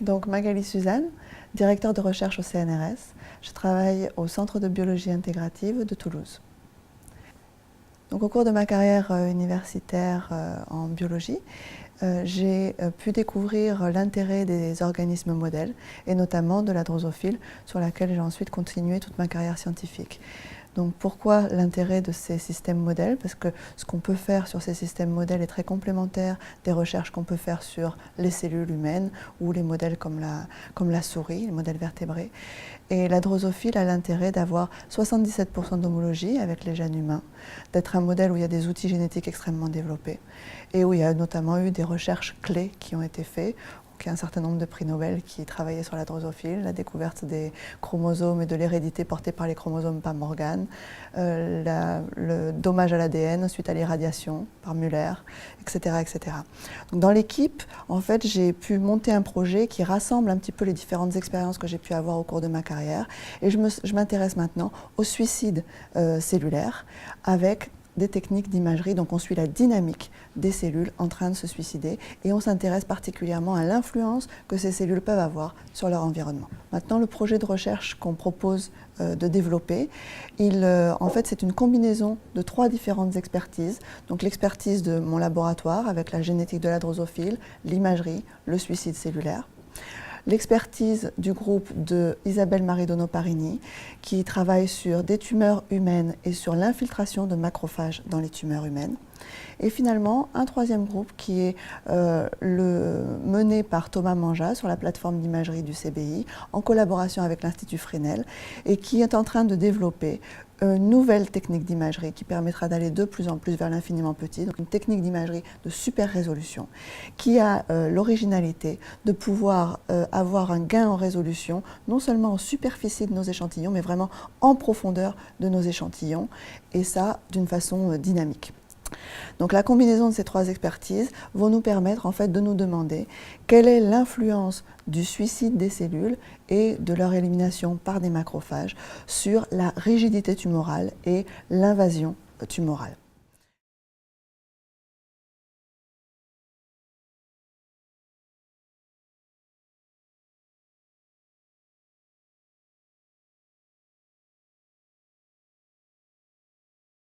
Donc Magali Suzanne, directeur de recherche au CNRS. Je travaille au Centre de biologie intégrative de Toulouse. Donc, au cours de ma carrière universitaire en biologie, j'ai pu découvrir l'intérêt des organismes modèles et notamment de la drosophile sur laquelle j'ai ensuite continué toute ma carrière scientifique. Donc pourquoi l'intérêt de ces systèmes modèles? Parce que ce qu'on peut faire sur ces systèmes modèles est très complémentaire des recherches qu'on peut faire sur les cellules humaines ou les modèles comme la souris, les modèles vertébrés. Et la drosophile a l'intérêt d'avoir 77% d'homologie avec les gènes humains, d'être un modèle où il y a des outils génétiques extrêmement développés et où il y a notamment eu des recherches clés qui ont été faites. Il y a un certain nombre de prix Nobel qui travaillaient sur la drosophile, la découverte des chromosomes et de l'hérédité portée par les chromosomes par Morgan, le dommage à l'ADN suite à l'irradiation par Muller, etc., etc. Donc dans l'équipe, en fait, j'ai pu monter un projet qui rassemble un petit peu les différentes expériences que j'ai pu avoir au cours de ma carrière. Et je m'intéresse maintenant au suicide cellulaire avec des techniques d'imagerie, donc on suit la dynamique des cellules en train de se suicider et on s'intéresse particulièrement à l'influence que ces cellules peuvent avoir sur leur environnement. Maintenant, le projet de recherche qu'on propose de développer, en fait, c'est une combinaison de 3 différentes expertises. Donc l'expertise de mon laboratoire avec la génétique de la drosophile, l'imagerie, le suicide cellulaire. L'expertise du groupe de Isabelle Maridono-Parini qui travaille sur des tumeurs humaines et sur l'infiltration de macrophages dans les tumeurs humaines. Et finalement, un 3e groupe qui est mené par Thomas Manja sur la plateforme d'imagerie du CBI en collaboration avec l'Institut Fresnel et qui est en train de développer une nouvelle technique d'imagerie qui permettra d'aller de plus en plus vers l'infiniment petit, donc une technique d'imagerie de super résolution qui a l'originalité de pouvoir avoir un gain en résolution, non seulement en superficie de nos échantillons, mais vraiment en profondeur de nos échantillons, et ça d'une façon dynamique. Donc la combinaison de ces 3 expertises vont nous permettre en fait de nous demander quelle est l'influence du suicide des cellules et de leur élimination par des macrophages sur la rigidité tumorale et l'invasion tumorale.